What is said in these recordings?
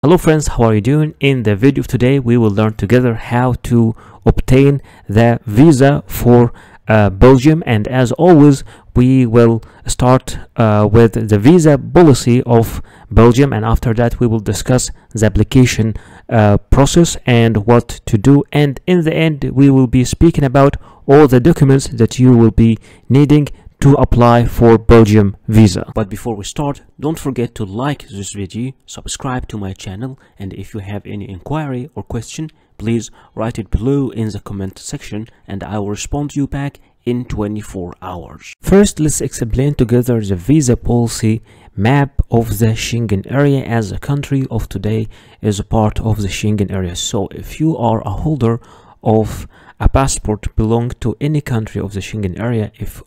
Hello friends, how are you doing? In the video of today we will learn together how to obtain the visa for Belgium, and as always we will start with the visa policy of Belgium, and after that we will discuss the application process and what to do, and in the end we will be speaking about all the documents that you will be needing to apply for Belgium visa. But before we start, don't forget to like this video, subscribe to my channel, and if you have any inquiry or question, please write it below in the comment section and I will respond to you back in 24 hours. First, let's explain together the visa policy map of the Schengen area, as the country of today is a part of the Schengen area. So if you are a holder of a passport belong to any country of the Schengen area, if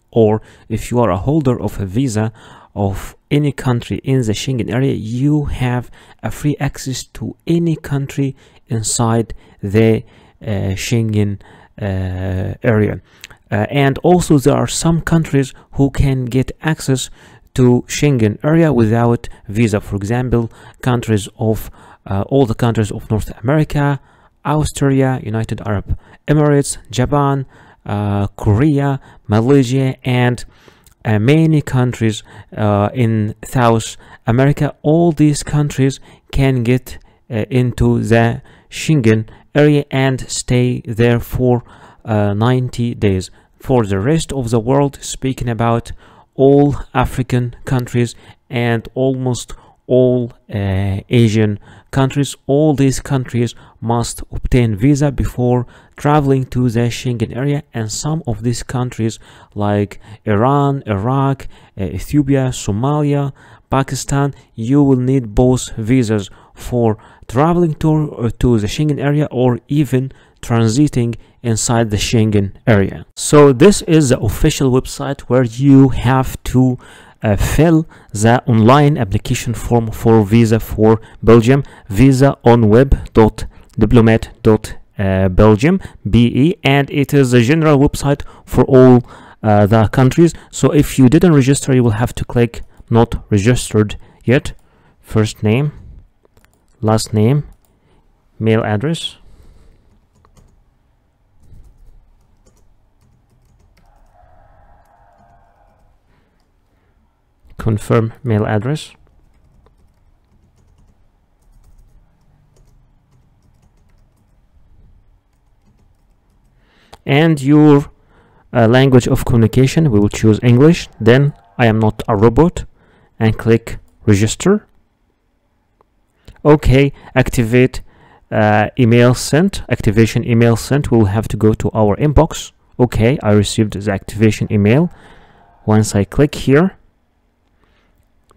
you are a holder of a visa of any country in the Schengen area, you have a free access to any country inside the Schengen area. And also there are some countries who can get access to Schengen area without visa. For example, countries of all the countries of North America, Austria, United Arab Emirates, Japan, Korea, Malaysia, and many countries in South America. All these countries can get into the Schengen area and stay there for 90 days. For the rest of the world, speaking about all African countries and almost all Asian countries, all these countries must obtain visa before traveling to the Schengen area, and some of these countries like Iran, Iraq, Ethiopia, Somalia, Pakistan, you will need both visas for traveling to the Schengen area or even transiting inside the Schengen area. So this is the official website where you have to fill the online application form for visa for Belgium, visaonweb.diplomat.belgium.be, and it is a general website for all the countries. So if you didn't register, you will have to click not registered yet, first name, last name, mail address, confirm mail address, and your language of communication. We will choose English, then I am not a robot, and click register. Okay, activate email sent, activation email sent. We will have to go to our inbox. Okay, I received the activation email. Once I click here,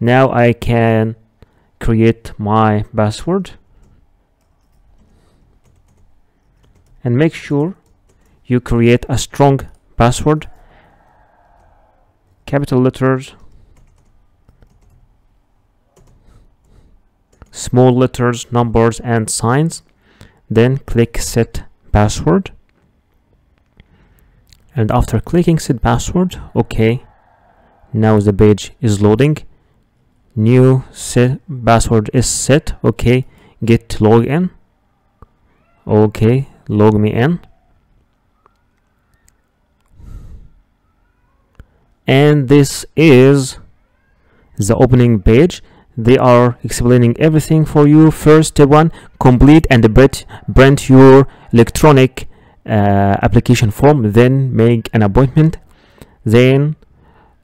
now I can create my password, and make sure you create a strong password, capital letters, small letters, numbers and signs, then click set password, and after clicking set password, okay, now the page is loading. New set password is set. Okay, get login. Okay, log me in, and this is the opening page. They are explaining everything for you. First, step 1, complete and print your electronic application form, then make an appointment, then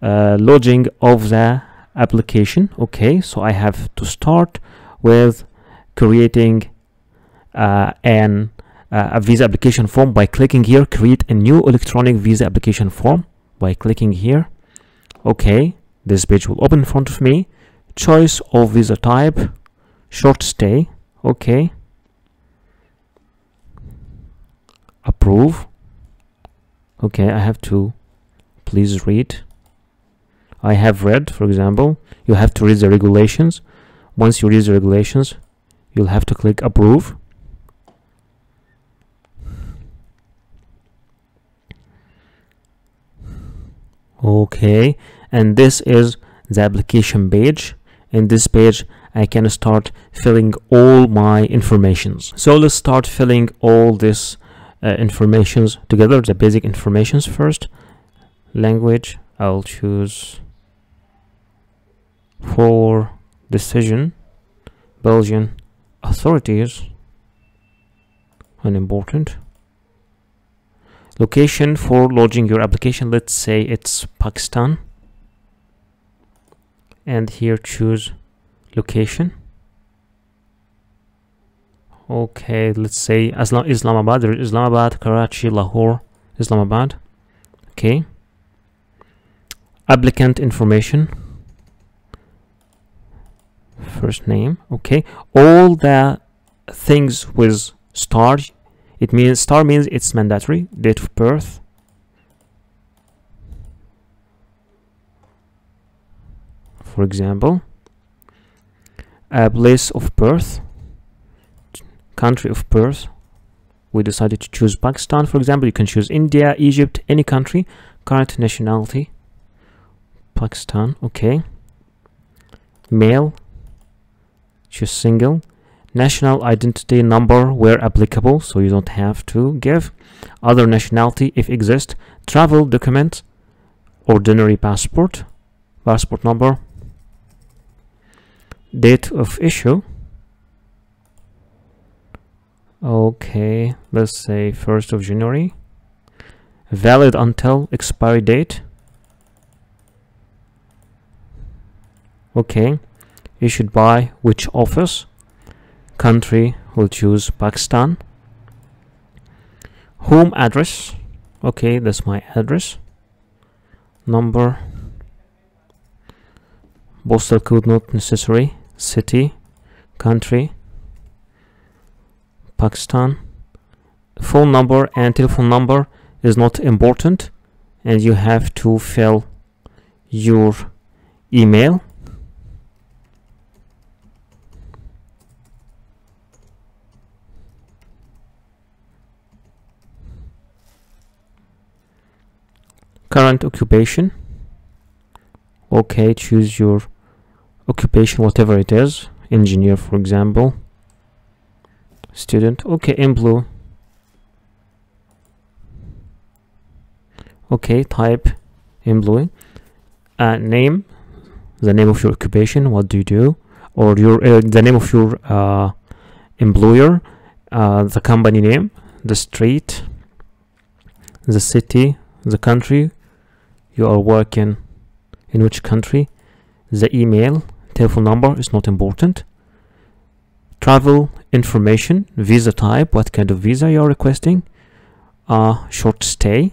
lodging of the application. Okay, so I have to start with creating a visa application form by clicking here, create a new electronic visa application form by clicking here. Okay, this page will open in front of me. Choice of visa type, short stay. Okay, approve. Okay, I have to please read. I have read, for example. You have to read the regulations. Once you read the regulations, you'll have to click approve. Okay, and this is the application page. In this page I can start filling all my informations. So let's start filling all this informations together, the basic informations first. Language, I'll choose for decision, Belgian authorities, unimportant. Location for lodging your application, let's say it's Pakistan, and here choose location. Okay, let's say Islamabad. There is Islamabad, Karachi, Lahore, Islamabad. Okay. Applicant information, first name. Okay, all the things with star, it means star means it's mandatory. Date of birth, for example, place of birth, country of birth. We decided to choose Pakistan, for example. You can choose India, Egypt, any country. Current nationality, Pakistan. Okay. Male, choose single. National identity number where applicable, so you don't have to give. Other nationality if exist. Travel document, ordinary passport, passport number. Date of issue, okay, let's say 1st of January. Valid until expiry date. Okay. Issued by which office? Country, we'll choose Pakistan. Home address, okay, that's my address. Number, postal code not necessary. City, country, Pakistan. Phone number and telephone number is not important, and you have to fill your email. Current occupation, okay, choose your occupation, whatever it is. Engineer, for example. Student, okay. Employee, okay. Type, employee. Name, the name of your occupation, what do you do, or your the name of your employer, the company name, the street, the city, the country you are working in, which country, the email. Telephone number is not important. Travel information, visa type, what kind of visa you are requesting. Short stay,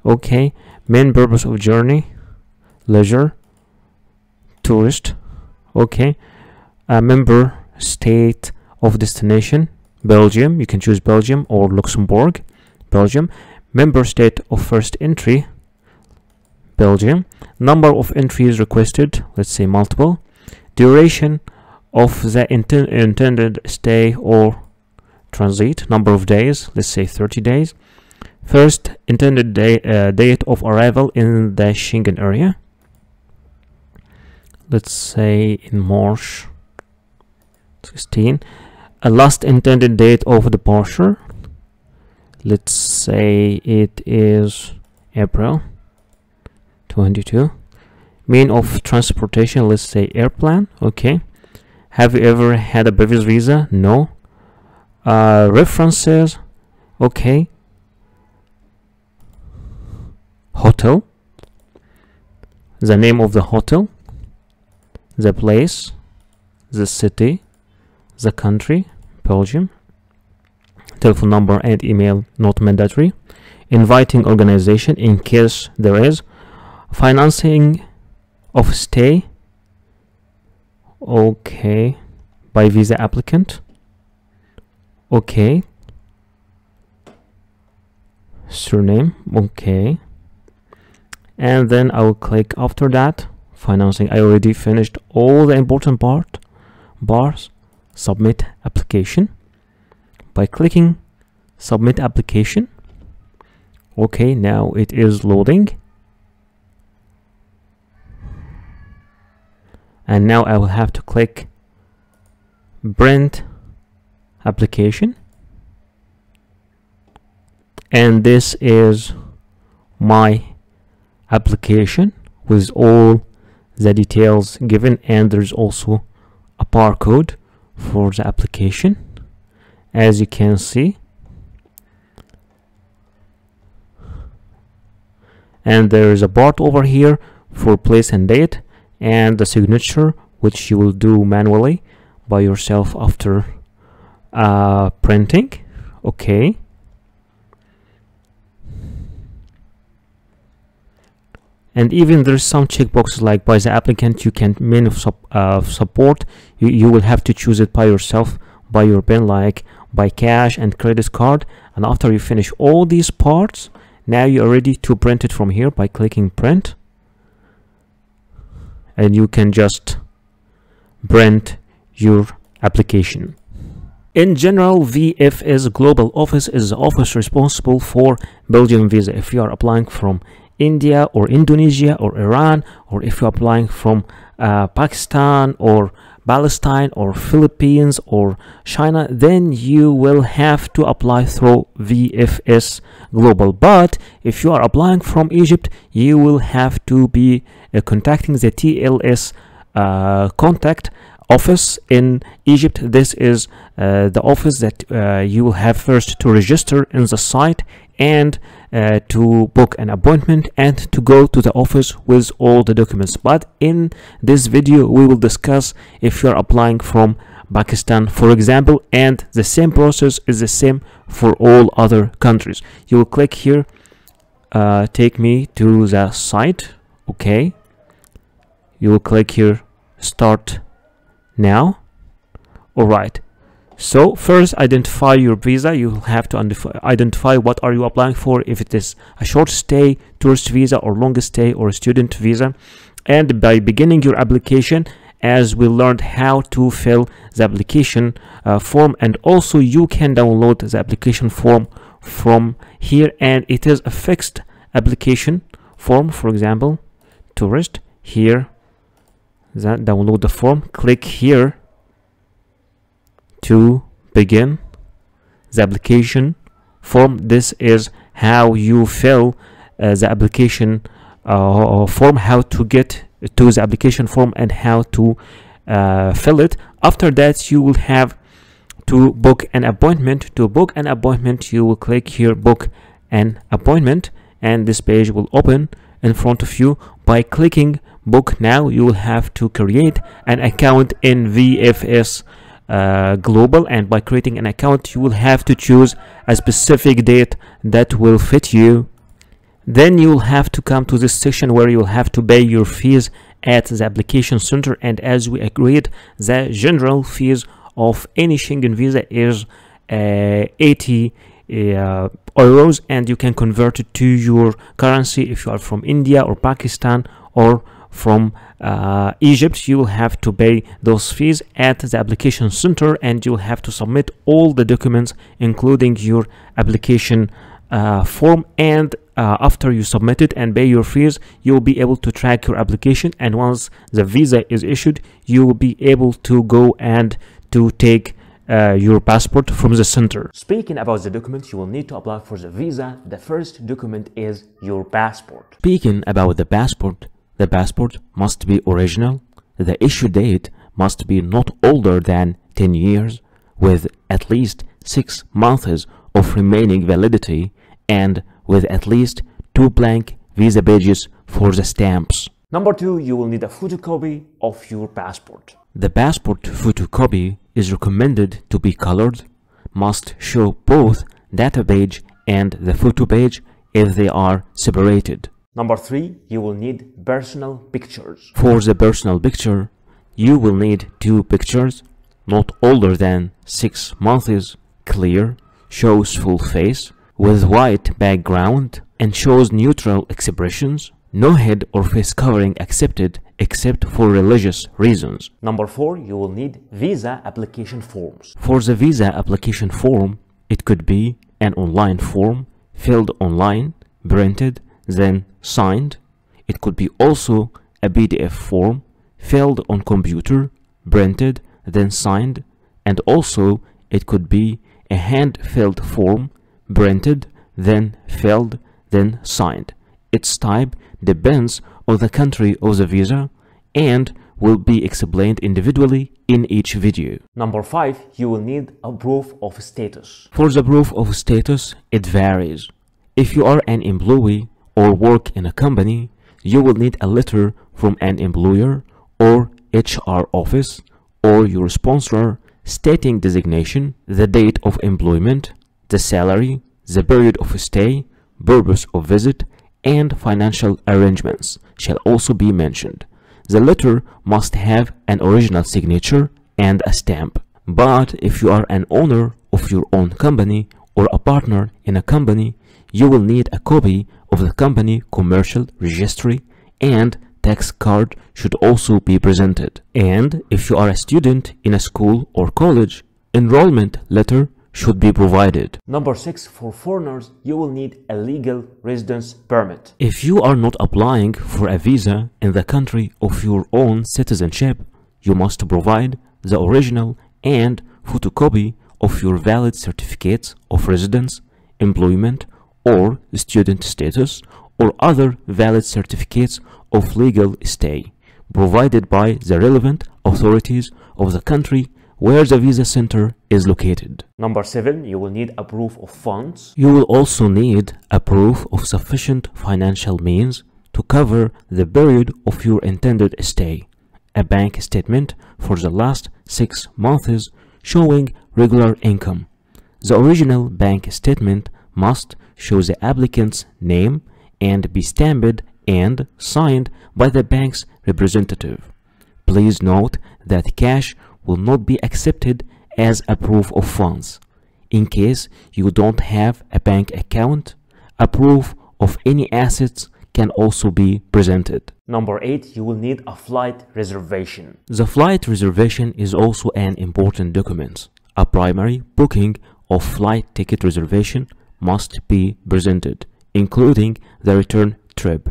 okay. Main purpose of journey, leisure, tourist, okay. Member state of destination, Belgium, you can choose Belgium or Luxembourg. Belgium. Member state of first entry, Belgium. Number of entries requested, let's say multiple. Duration of the intended stay or transit, number of days, let's say 30 days. First intended date of arrival in the Schengen area, let's say in March 16. Last intended date of departure, let's say it is April 22. Mean of transportation, let's say airplane, okay. Have you ever had a previous visa? No. References, okay. Hotel, the name of the hotel, the place, the city, the country, Belgium. Telephone number and email not mandatory. Inviting organization in case there is. Financing of stay, okay, by visa applicant, okay. Surname, okay. And then I will click after that. Financing, I already finished all the important bars. Submit application. By clicking submit application, okay, now it is loading, and now I will have to click print application, and this is my application with all the details given, and there's also a barcode for the application, as you can see. And there is a part over here for place and date, and the signature, which you will do manually by yourself after printing. Okay. And even there's some checkboxes like by the applicant, you can menu support. You will have to choose it by yourself, by your pen, like by cash and credit card. And after you finish all these parts, now you're ready to print it from here by clicking print. And you can just print your application. In general, VFS Global Office is the office responsible for Belgium Visa. If you are applying from India or Indonesia or Iran, or if you're applying from Pakistan or Palestine or Philippines or China, then you will have to apply through VFS Global. But if you are applying from Egypt, you will have to be contacting the TLS contact office in Egypt. This is the office that you will have first to register in the site, and to book an appointment, and to go to the office with all the documents. But in this video we will discuss if you are applying from Pakistan, for example, and the same process is the same for all other countries. You will click here, take me to the site. Okay, you will click here, start now. All right, so first identify your visa. You will have to identify what are you applying for, if it is a short stay tourist visa or long stay or student visa. And by beginning your application, as we learned how to fill the application form, and also you can download the application form from here, and it is a fixed application form. For example, tourist, here, that download the form, click here to begin the application form. This is how you fill the application form, how to get to the application form and how to fill it. After that, you will have to book an appointment. To book an appointment, you will click here, book an appointment, and this page will open in front of you. By clicking book now, you will have to create an account in VFS Global, and by creating an account you will have to choose a specific date that will fit you. Then you will have to come to this section where you will have to pay your fees at the application center, and as we agreed, the general fees of any Schengen visa is 80 euros, and you can convert it to your currency. If you are from India or Pakistan or from Egypt, you will have to pay those fees at the application center, and you will have to submit all the documents including your application form. And after you submit it and pay your fees, you will be able to track your application, and once the visa is issued, you will be able to go and to take your passport from the center. Speaking about the documents you will need to apply for the visa, the first document is your passport. Speaking about the passport must be original. The issue date must be not older than 10 years, with at least 6 months of remaining validity, and with at least 2 blank visa pages for the stamps. Number 2, you will need a photocopy of your passport. The passport photocopy is recommended to be colored, must show both data page and the photo page if they are separated. Number 3, you will need personal pictures. For the personal picture, you will need 2 pictures, not older than 6 months, clear, shows full face, with white background, and shows neutral expressions. No head or face covering accepted except for religious reasons. Number 4, you will need visa application forms. For the visa application form, it could be an online form filled online, printed, then signed. It could be also a PDF form filled on computer, printed, then signed, and also it could be a hand-filled form, printed, then filled, then signed. Its type depends on the country of the visa and will be explained individually in each video. Number 5, you will need a proof of status. For the proof of status, it varies. If you are an employee or work in a company, you will need a letter from an employer or HR office or your sponsor stating designation, the date of employment, the salary, the period of stay, purpose of visit, and financial arrangements shall also be mentioned. The letter must have an original signature and a stamp. But if you are an owner of your own company or a partner in a company, you will need a copy of the company commercial registry, and tax card should also be presented. And if you are a student in a school or college, enrollment letter should be provided. Number 6, for foreigners, you will need a legal residence permit. If you are not applying for a visa in the country of your own citizenship, you must provide the original and photocopy of your valid certificates of residence, employment, or student status, or other valid certificates of legal stay, provided by the relevant authorities of the country where the visa center is located. Number 7, you will need a proof of funds. You will also need a proof of sufficient financial means to cover the period of your intended stay. A bank statement for the last 6 months showing regular income. The original bank statement must show the applicant's name and be stamped and signed by the bank's representative. Please note that cash will not be accepted as a proof of funds. In case you don't have a bank account, a proof of any assets can also be presented. Number 8, you will need a flight reservation. The flight reservation is also an important document. A primary booking of flight ticket reservation must be presented, including the return trip.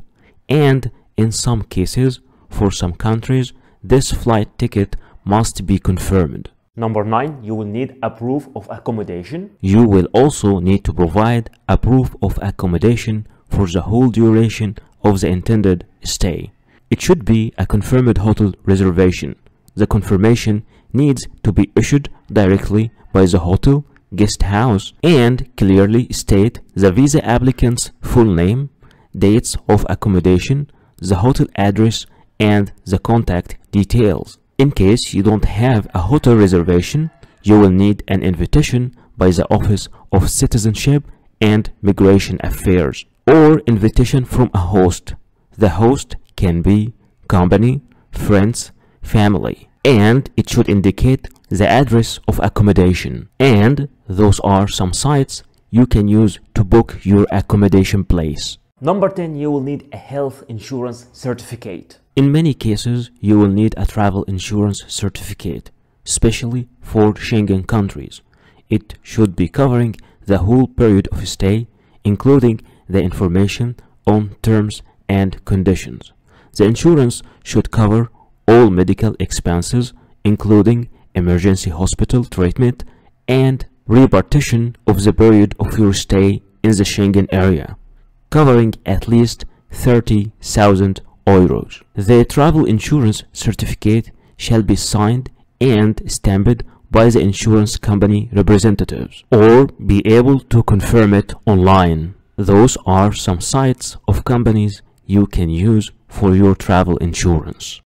And in some cases, for some countries, this flight ticket must be confirmed. Number 9, you will need a proof of accommodation. You will also need to provide a proof of accommodation for the whole duration of the intended stay. It should be a confirmed hotel reservation. The confirmation needs to be issued directly by the hotel guest house and clearly state the visa applicant's full name, dates of accommodation, the hotel address, and the contact details. In case you don't have a hotel reservation, you will need an invitation by the Office of Citizenship and Migration Affairs or invitation from a host. The host can be company, friends, family, and it should indicate the address of accommodation. And those are some sites you can use to book your accommodation place. Number 10, you will need a health insurance certificate. In many cases, you will need a travel insurance certificate, especially for Schengen countries. It should be covering the whole period of stay, including the information on terms and conditions. The insurance should cover all medical expenses, including emergency hospital treatment and repartition of the period of your stay in the Schengen area, covering at least 30,000 euros. The travel insurance certificate shall be signed and stamped by the insurance company representatives or be able to confirm it online. Those are some sites of companies you can use for your travel insurance.